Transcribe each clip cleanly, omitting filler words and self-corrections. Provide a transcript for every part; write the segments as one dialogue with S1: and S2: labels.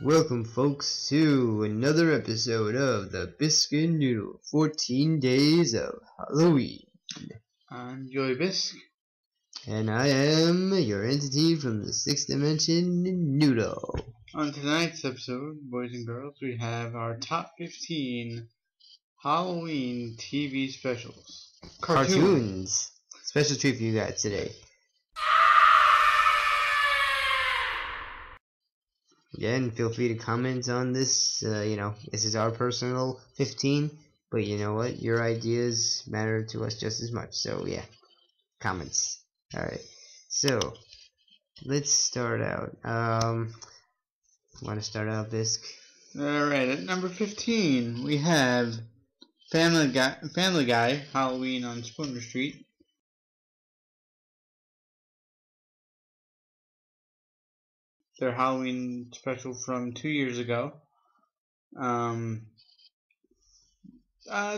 S1: Welcome, folks, to another episode of the Bisc and Noodle 14 Days of Halloween.
S2: I'm Joey Bisc.
S1: And I am your entity from the 6th dimension, Noodle.
S2: On tonight's episode, boys and girls, we have our top 15 Halloween TV specials.
S1: Cartoons. Special treat for you guys today. Again, feel free to comment on this. This is our personal 15, but you know what? Your ideas matter to us just as much. So, yeah, comments. Alright, so let's start out. Want to start out, Bisc?
S2: Alright, at number 15, we have Family Guy, Halloween on Spooner Street. Their Halloween special from 2 years ago. I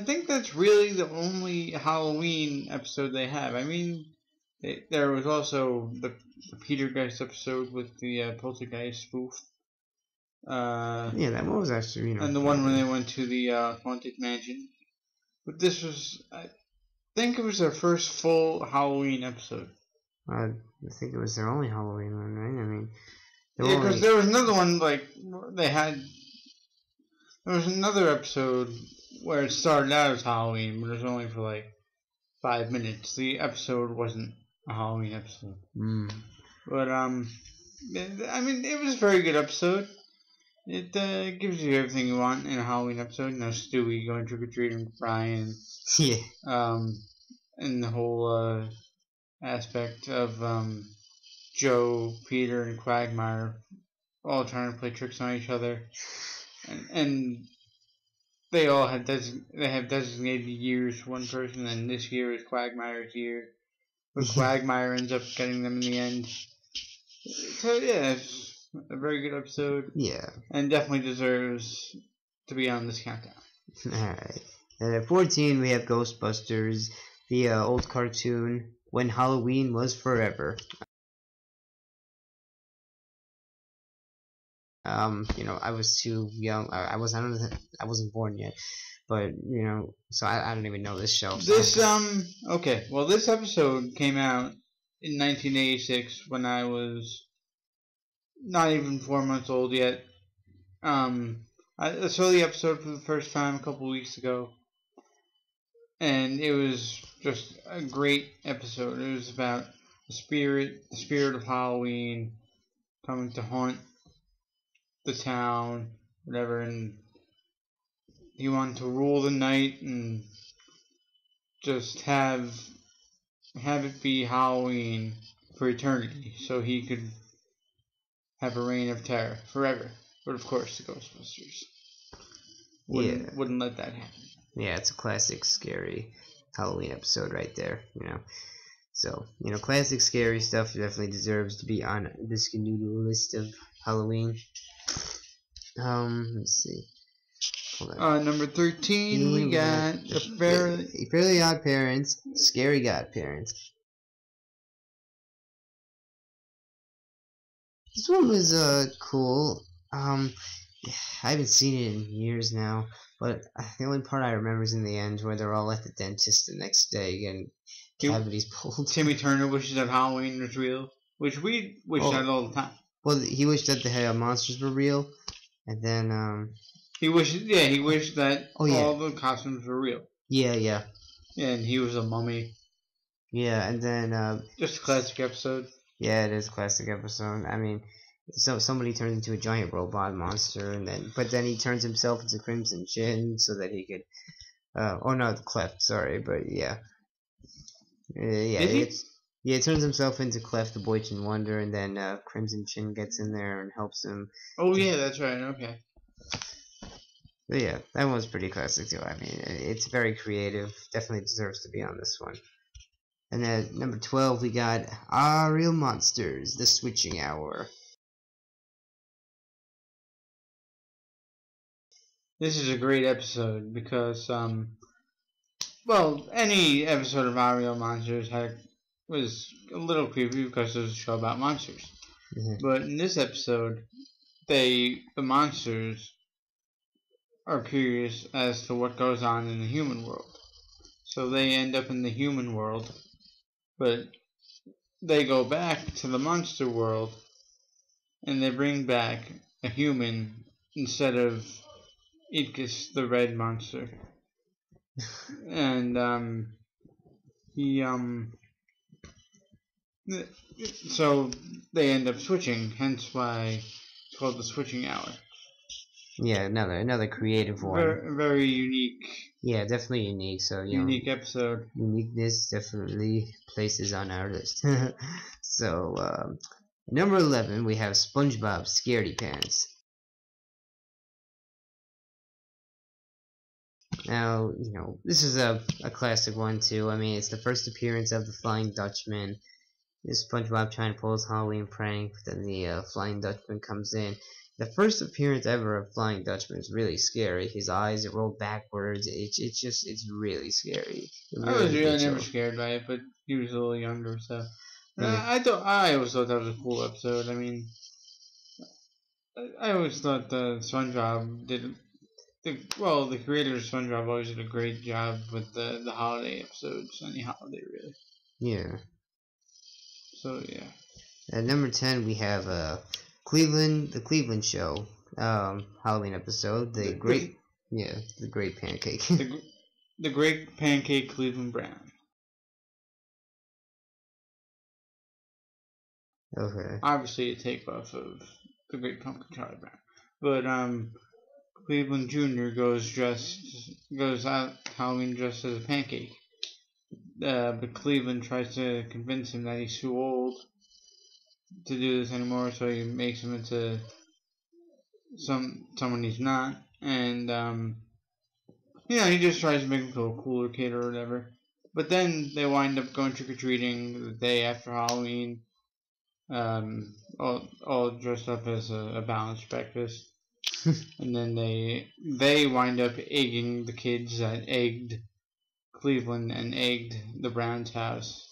S2: think that's really the only Halloween episode they have. I mean, there was also the Peter Geist episode with the Poltergeist spoof.
S1: Yeah, that one was actually,
S2: and the one when they went to the Haunted Mansion. But this was, I think it was their first full Halloween episode.
S1: I think it was their only Halloween one, right? I mean...
S2: Yeah, because there was another one, like, there was another episode where it started out as Halloween, but it was only for, like, 5 minutes. The episode wasn't a Halloween episode. But, I mean, it was a very good episode. It gives you everything you want in a Halloween episode. You know, Stewie going trick-or-treating with Brian.
S1: Yeah.
S2: And the whole, aspect of, Joe, Peter, and Quagmire all trying to play tricks on each other, and they all have designated years for one person, and this year is Quagmire's year, but Quagmire ends up getting them in the end. So yeah, it's a very good episode.
S1: Yeah,
S2: and definitely deserves to be on this countdown.
S1: All right, and at 14 we have Ghostbusters, the old cartoon When Halloween Was Forever. I was too young. I wasn't born yet, but so I don't even know this show. So.
S2: Okay. Well, this episode came out in 1986 when I was not even 4 months old yet. I saw the episode for the first time a couple weeks ago, and it was just a great episode. It was about the spirit of Halloween coming to haunt the town, whatever, and he wanted to rule the night and just have it be Halloween for eternity, so he could have a reign of terror forever. But of course, the Ghostbusters wouldn't let that happen.
S1: Yeah, it's a classic scary Halloween episode right there. So classic scary stuff definitely deserves to be on the Bisc and Noodle list of Halloween. Let's see. Hold on.
S2: Number 13, we got
S1: Fairly Odd Parents, Scary Godparents. This one was cool. I haven't seen it in years now, but the only part I remember is in the end where they're all at the dentist the next day getting cavities pulled.
S2: Timmy Turner wishes that Halloween was real, which we wish that all the time.
S1: Well, he wished that the monsters were real, and then
S2: he wished that all the costumes were real.
S1: Yeah.
S2: And he was a mummy.
S1: Yeah, and then
S2: just a classic episode.
S1: Yeah, it is a classic episode. I mean, so somebody turns into a giant robot monster, but then he turns himself into Crimson Chin so that he could. The Cleft. Sorry, but yeah. It turns himself into Cleft, the Boy Chin Wonder, and then Crimson Chin gets in there and helps him.
S2: Oh yeah, that's right. Okay.
S1: But yeah, that one's pretty classic too. I mean, it's very creative. Definitely deserves to be on this one. And then number 12, we got Our Real Monsters: The Switching Hour.
S2: This is a great episode because, any episode of Our Real Monsters was a little creepy because it was a show about monsters. But in this episode, the monsters are curious as to what goes on in the human world. So they end up in the human world, but they go back to the monster world and they bring back a human instead of Idris, the red monster. And he so they end up switching, hence why it's called the switching hour.
S1: Yeah, another creative one.
S2: Very unique.
S1: Yeah, definitely unique. So
S2: unique episode.
S1: Uniqueness definitely places on our list. So number 11, we have SpongeBob Scaredypants. Now, this is a classic one too. I mean, it's the first appearance of the Flying Dutchman. This SpongeBob trying to pull his Halloween prank, then the Flying Dutchman comes in. The first appearance ever of Flying Dutchman is really scary. His eyes roll backwards. It's really scary.
S2: I was really never scared by it, but he was a little younger, so
S1: yeah.
S2: I always thought that was a cool episode. I mean, I always thought SpongeBob did. The creator of SpongeBob always did a great job with the holiday episodes, any holiday really.
S1: Yeah.
S2: So yeah.
S1: At number 10, we have the Cleveland Show, Halloween episode, the Great Pancake.
S2: the Great Pancake Cleveland Brown.
S1: Okay.
S2: Obviously, a takeoff of the Great Pumpkin Charlie Brown, but Cleveland Jr. goes out Halloween dressed as a pancake. But Cleveland tries to convince him that he's too old to do this anymore, so he makes him into someone he's not, and he just tries to make him feel a cooler kid or whatever. But then they wind up going trick or treating the day after Halloween, all dressed up as a balanced breakfast. And then they wind up egging the kids that egged Cleveland and egged the Browns' house.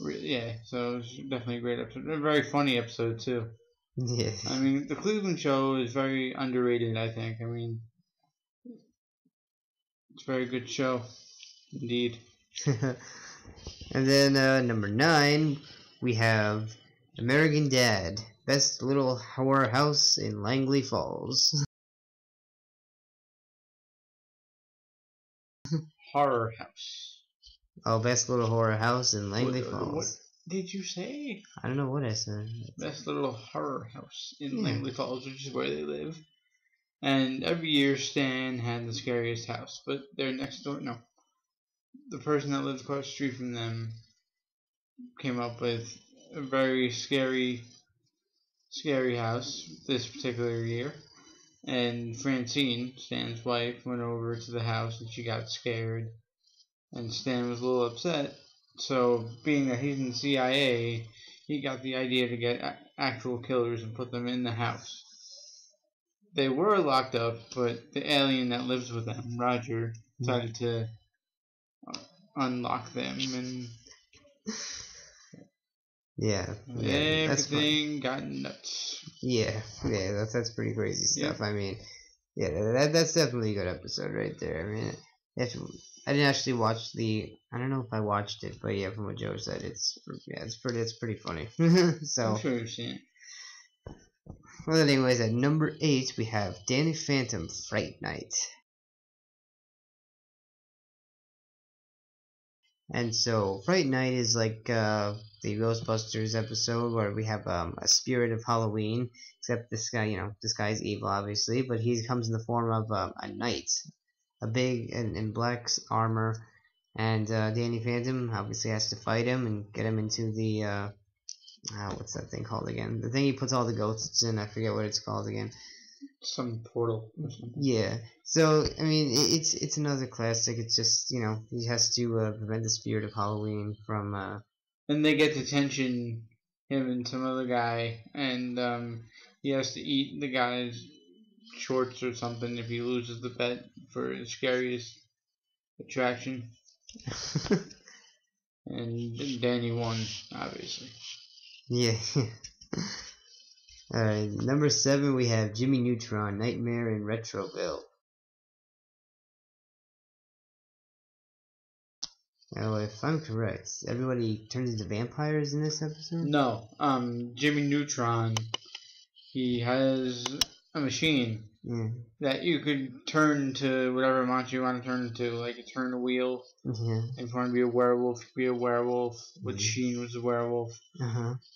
S2: Yeah, so it was definitely a great episode. A very funny episode too.
S1: Yeah.
S2: I mean, the Cleveland Show is very underrated, I think. I mean, it's a very good show, indeed.
S1: And then number 9, we have American Dad, Best Little Horror House in Langley Falls.
S2: Horror House.
S1: Oh, Best Little Horror House in Langley Falls.
S2: What did you say?
S1: I don't know what I said.
S2: Best Little Horror House in Langley Falls, which is where they live. And every year Stan had the scariest house, but they're next door. No. The person that lives across the street from them came up with a very scary house this particular year. And Francine, Stan's wife, went over to the house and she got scared. And Stan was a little upset. So, being that he's in the CIA, he got the idea to get actual killers and put them in the house. They were locked up, but the alien that lives with them, Roger, decided to unlock them, and everything got nuts.
S1: Yeah, that's pretty crazy stuff. Yeah. I mean, that's definitely a good episode right there. I mean, I didn't actually watch I don't know if I watched it, but yeah, from what Joe said, it's pretty funny. So
S2: I'm sure you've seen it.
S1: Well, anyways, at number 8 we have Danny Phantom, Fright Night. And so Fright Night is like the Ghostbusters episode where we have a spirit of Halloween, except this guy, this guy's evil obviously, but he comes in the form of a knight, a big in black armor, and Danny Phantom obviously has to fight him and get him into the what's that thing called again? The thing he puts all the ghosts in, I forget what it's called again.
S2: Some portal or something.
S1: Yeah. So I mean, it's another classic. It's just he has to prevent the spirit of Halloween from.
S2: And they get detention, him and some other guy, and he has to eat the guy's shorts or something if he loses the bet for his scariest attraction. And Danny won, obviously.
S1: Yeah. Alright, number 7 we have Jimmy Neutron, Nightmare in Retroville. Now, if I'm correct, everybody turns into vampires in this episode?
S2: No, Jimmy Neutron, he has a machine that you could turn to whatever monster you want to turn into. Like, you turn the wheel.
S1: Yeah.
S2: If you want to be a werewolf, be a werewolf. Which Sheen was a werewolf.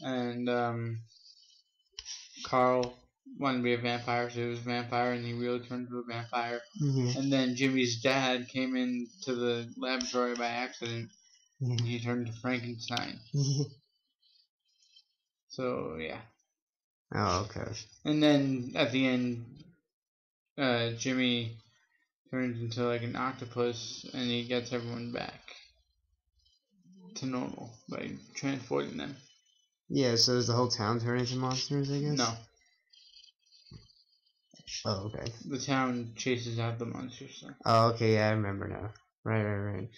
S2: And Carl wanted to be a vampire, so he was a vampire, and he really turned into a vampire. And then Jimmy's dad came into the laboratory by accident, and he turned into Frankenstein. So, yeah.
S1: Oh, okay.
S2: And then, at the end, Jimmy turns into, like, an octopus, and he gets everyone back to normal by transporting them.
S1: Yeah, so does the whole town turn into monsters, I guess?
S2: No.
S1: Oh, okay.
S2: The town chases out the monsters. So.
S1: Oh, okay, yeah, I remember now. Right.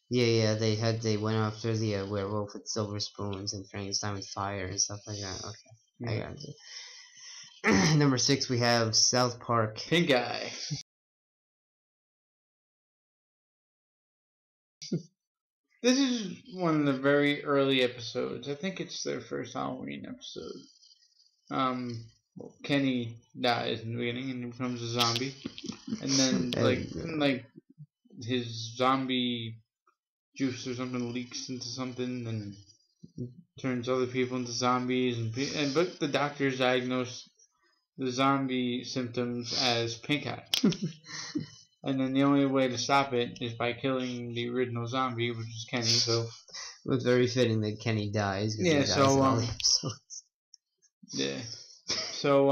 S1: Yeah, they went after the werewolf with silver spoons and Frankenstein with fire and stuff like that. Okay, yeah. I got it. Number 6, we have South Park.
S2: Pink Eye. This is one of the very early episodes. I think it's their first Halloween episode. Well, Kenny dies in the beginning and he becomes a zombie, and then like his zombie juice or something leaks into something and turns other people into zombies, but the doctors diagnose the zombie symptoms as pink eye. And then the only way to stop it is by killing the original zombie, which is Kenny. So
S1: it's very fitting that Kenny dies.
S2: Yeah. So yeah. So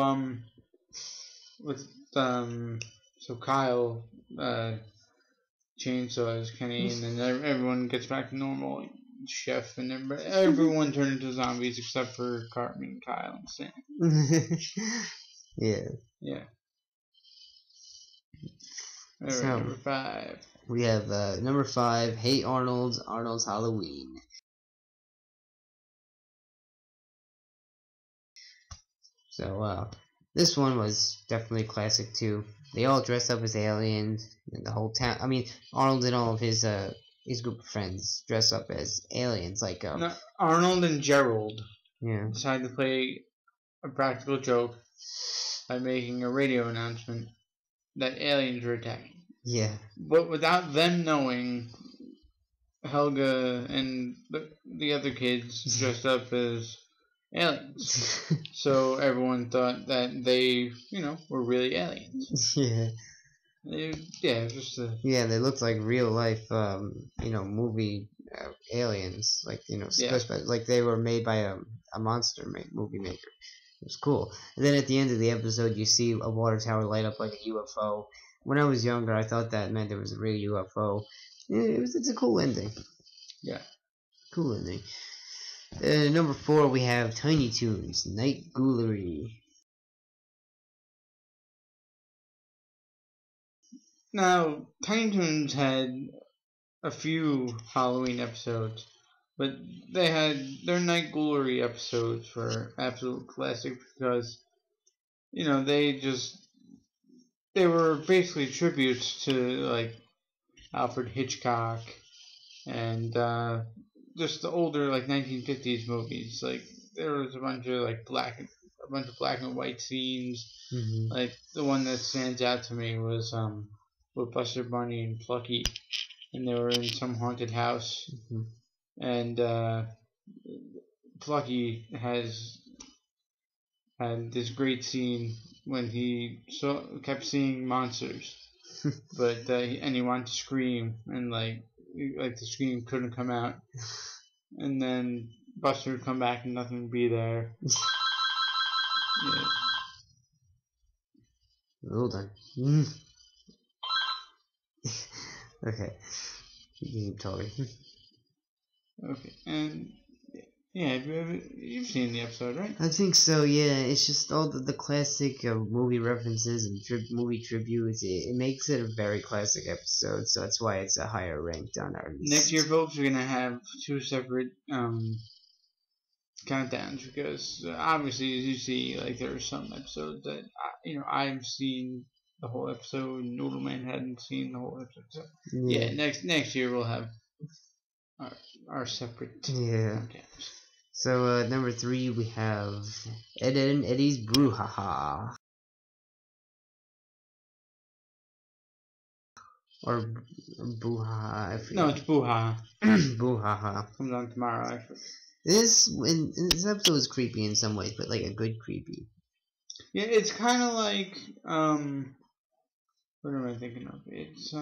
S2: so Kyle chainsaws Kenny, and then everyone gets back to normal. Chef and everyone turned into zombies except for Cartman, Kyle, and Sam.
S1: Yeah.
S2: Alright,
S1: so,
S2: number 5.
S1: We have number 5, Hey Arnold, Arnold's Halloween. So, this one was definitely classic too. They all dressed up as aliens, and the whole town. I mean, Arnold and all of his group of friends dress up as aliens, like
S2: No, Arnold and Gerald.
S1: Yeah.
S2: Decided to play a practical joke by making a radio announcement that aliens were attacking.
S1: Yeah.
S2: But without them knowing, Helga and the other kids dressed up as aliens. So everyone thought that they, were really aliens.
S1: Yeah.
S2: Yeah,
S1: they looked like real life, movie aliens, like Ghostbusters, like they were made by a monster movie maker. It was cool. And then at the end of the episode, you see a water tower light up like a UFO. When I was younger, I thought that meant there was a real UFO. It's a cool ending.
S2: Yeah.
S1: Cool ending. Number 4, we have Tiny Toons, Night Ghoulery.
S2: Now, Tiny Toons had a few Halloween episodes, but they had their Night Ghoulery episodes were absolute classic because, they were basically tributes to, like, Alfred Hitchcock and just the older, like, 1950s movies. Like, there was a bunch of black and white scenes.
S1: Mm-hmm.
S2: Like, the one that stands out to me was with Buster Bunny and Plucky, and they were in some haunted house. Mm-hmm. And Plucky had this great scene when he kept seeing monsters, but he wanted to scream, and like the scream couldn't come out, and then Buster would come back and nothing would be there. Yeah.
S1: Hold on. Okay. Keep talking.
S2: Okay, and yeah, you've seen the episode, right?
S1: I think so. Yeah, it's just all the classic movie references and movie tributes. It makes it a very classic episode, so that's why it's a higher ranked on our list.
S2: Next year, folks, we're gonna have 2 separate countdowns because obviously, as you see, like there are some episodes that I've seen the whole episode. Noodleman hadn't seen the whole episode. So, yeah, next year we'll have our separate countdowns.
S1: So number 3 we have Ed and Eddie's Brouhaha. Or Brouhaha.
S2: No, it's Brouhaha.
S1: Brouhaha.
S2: Comes on tomorrow, actually.
S1: This episode was creepy in some ways, but like a good creepy.
S2: Yeah, it's kind of like what am I thinking of? It's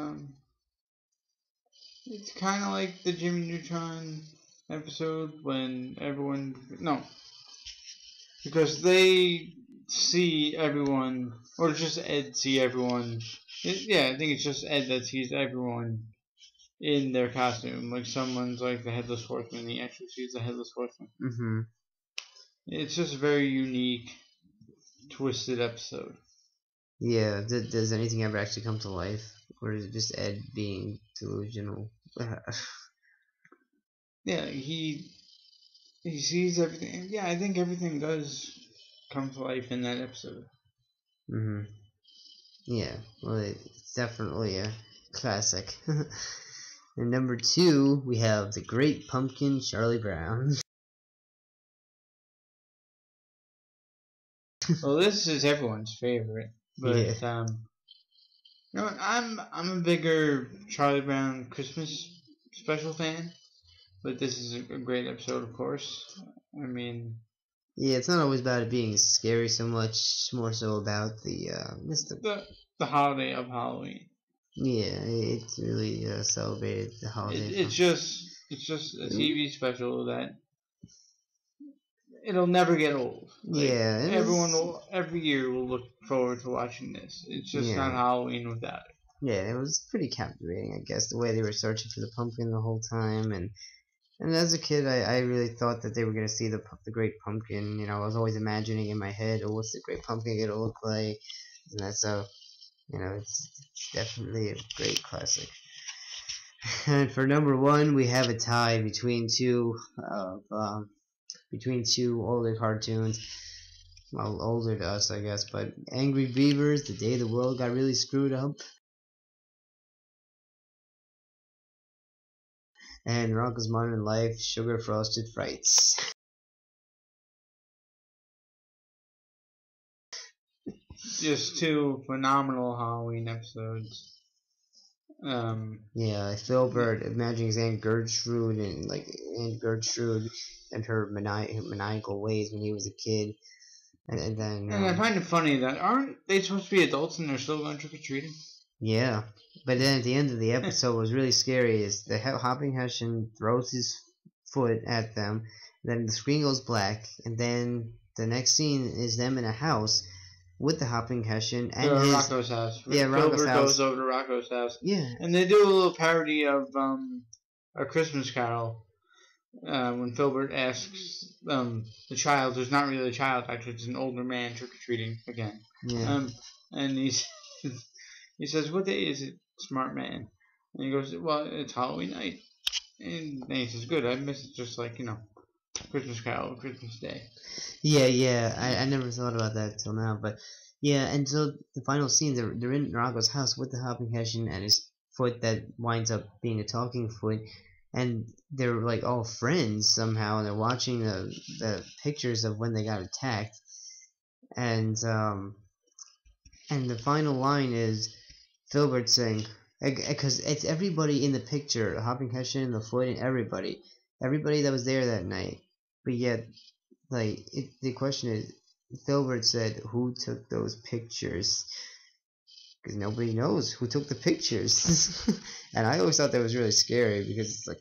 S2: kind of like the Jimmy Neutron episode when because they see everyone, or just Ed see everyone. I think it's just Ed that sees everyone in their costume. Like someone's like the Headless Horseman, he actually sees the Headless Horseman.
S1: Mm-hmm.
S2: It's just a very unique, twisted episode.
S1: Yeah, does anything ever actually come to life? Or is it just Ed being delusional?
S2: Yeah, he sees everything. Yeah, I think everything does come to life in that episode.
S1: Mm-hmm. Yeah, well, it's definitely a classic. And number 2, we have The Great Pumpkin, Charlie Brown.
S2: Well, this is everyone's favorite, but you know what? I'm a bigger Charlie Brown Christmas special fan, but this is a great episode, of course. I mean,
S1: yeah, it's not always about it being scary so much, more so about the
S2: holiday of Halloween.
S1: Yeah, it's really celebrated the holiday.
S2: It's just a TV special that it'll never get old. Like, every year will look forward to watching this. It's just not Halloween without it.
S1: Yeah, it was pretty captivating, I guess, the way they were searching for the pumpkin the whole time, and as a kid, I really thought that they were gonna see the Great Pumpkin. You know, I was always imagining in my head, oh, what's the Great Pumpkin gonna look like? And that's it's definitely a great classic. And for number 1, we have a tie between two older cartoons. Well, older to us, I guess, but Angry Beavers, The Day the World Got Really Screwed Up, and Rocko's Modern Life, Sugar Frosted Frights.
S2: Just 2 phenomenal Halloween episodes.
S1: Filbert imagining his Aunt Gertrude and her maniacal ways when he was a kid, and then.
S2: And I find it funny that aren't they supposed to be adults and they're still going trick or treating?
S1: Yeah, but then at the end of the episode, what was really scary is the hopping Hessian throws his foot at them, then the screen goes black, and then the next scene is them in a house with the hopping Hessian and
S2: Rocco's house.
S1: Yeah, Rocco's
S2: Filbert
S1: house.
S2: Goes over to Rocco's house.
S1: Yeah,
S2: and they do a little parody of A Christmas Carol when Filbert asks the child, who's not really a child, actually, it's an older man trick or treating again.
S1: Yeah.
S2: And he says, "What day is it, smart man?" And he goes, "Well, it's Halloween night." And then he says, "Good, I missed it, just like Christmas Carol, Christmas Day."
S1: Yeah. I never thought about that till now, but yeah. And so the final scene, they're in Rocco's house with the hopping Hessian and his foot that winds up being a talking foot, and they're like all friends somehow, and they're watching the pictures of when they got attacked, and the final line is Filbert saying, because it's everybody in the picture, the hopping Hessian and the foot and everybody that was there that night. But yet, the question is, Filbert said, who took those pictures? Because nobody knows who took the pictures. And I always thought that was really scary, because it's like,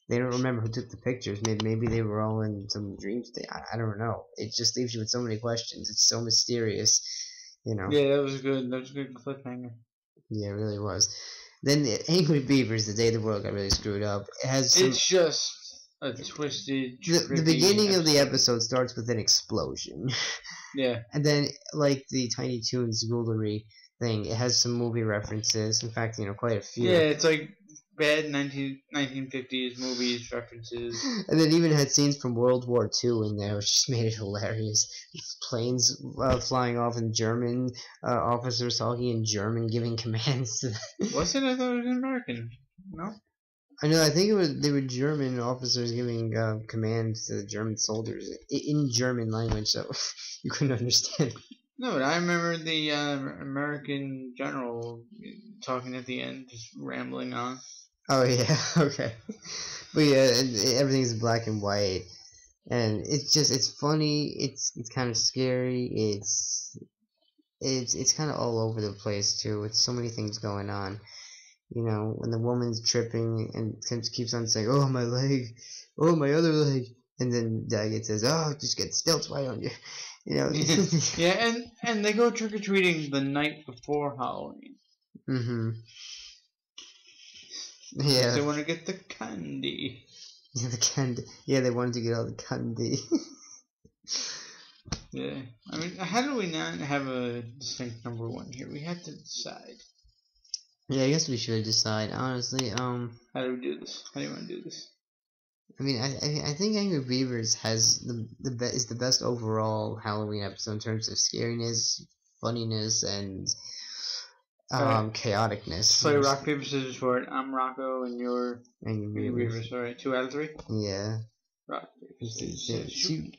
S1: they don't remember who took the pictures. Maybe they were all in some dream state. I don't know. It just leaves you with so many questions. It's so mysterious,
S2: Yeah, that was good. That was a good cliffhanger.
S1: Yeah, it really was. Then the Angry Beavers, The Day the World Got Really Screwed Up.
S2: It's just a twisted.
S1: The beginning of the episode starts with an explosion.
S2: Yeah.
S1: And then, like the Tiny Toons Ghoulery thing, it has some movie references. In fact, quite a few.
S2: Yeah, it's like bad 1950s movies references.
S1: And it even had scenes from World War II in there, which just made it hilarious. Planes flying off in German, officers talking in German, giving commands to them.
S2: Was it? I thought it was American. No?
S1: I know, I think they were German officers giving commands to the German soldiers in German language, so you couldn't understand.
S2: No, but I remember the American general talking at the end, just rambling on.
S1: Oh yeah, okay. But yeah, everything's black and white, and it's funny. It's kind of scary. It's kind of all over the place too. With so many things going on. You know, when the woman's tripping and keeps on saying, "Oh my leg, oh my other leg," and then Daggett says, "Oh, just get stilts. Why don't you?" You know.
S2: Yeah, and they go trick or treating the night before Halloween.
S1: Mm-hmm. Yeah.
S2: They want to get the candy.
S1: Yeah, the candy. Yeah, they wanted to get all the candy.
S2: Yeah. I mean, how do we not have a distinct number one here? We have to decide.
S1: Yeah, I guess we should decide. Honestly,
S2: how do we do this? How do you want to do this?
S1: I mean, I think Angry Beavers has is the best overall Halloween episode in terms of scariness, funniness, and chaoticness.
S2: Play rock paper scissors for it. I'm Rocco, and you're Angry Beavers. All right, 2 out of 3.
S1: Yeah.
S2: Rock paper scissors shoot.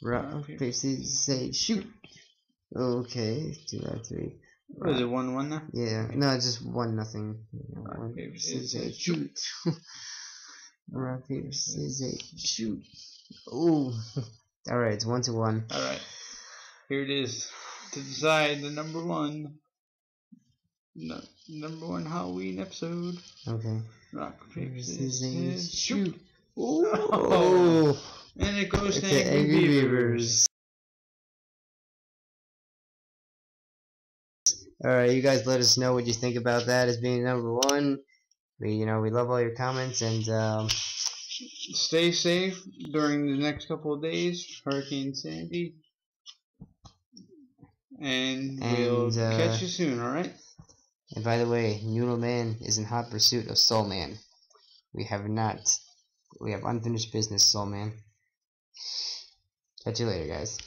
S1: Rock paper scissors say shoot. Okay, 2 out of 3.
S2: What is it, 1-1 now?
S1: Yeah, no, just 1-0.
S2: Rock paper scissors shoot.
S1: Rock paper scissors shoot. Ooh. All right, it's 1-1.
S2: All right, here it is to decide the number one Halloween episode.
S1: Okay.
S2: Rock paper scissors shoot.
S1: Ooh.
S2: Oh. And it goes to Angry Beavers.
S1: Alright, you guys let us know what you think about that as being number one. We love all your comments, and
S2: stay safe during the next couple of days, Hurricane Sandy. And we'll catch you soon, alright?
S1: And by the way, Noodle Man is in hot pursuit of Soul Man. We have unfinished business, Soul Man. Catch you later, guys.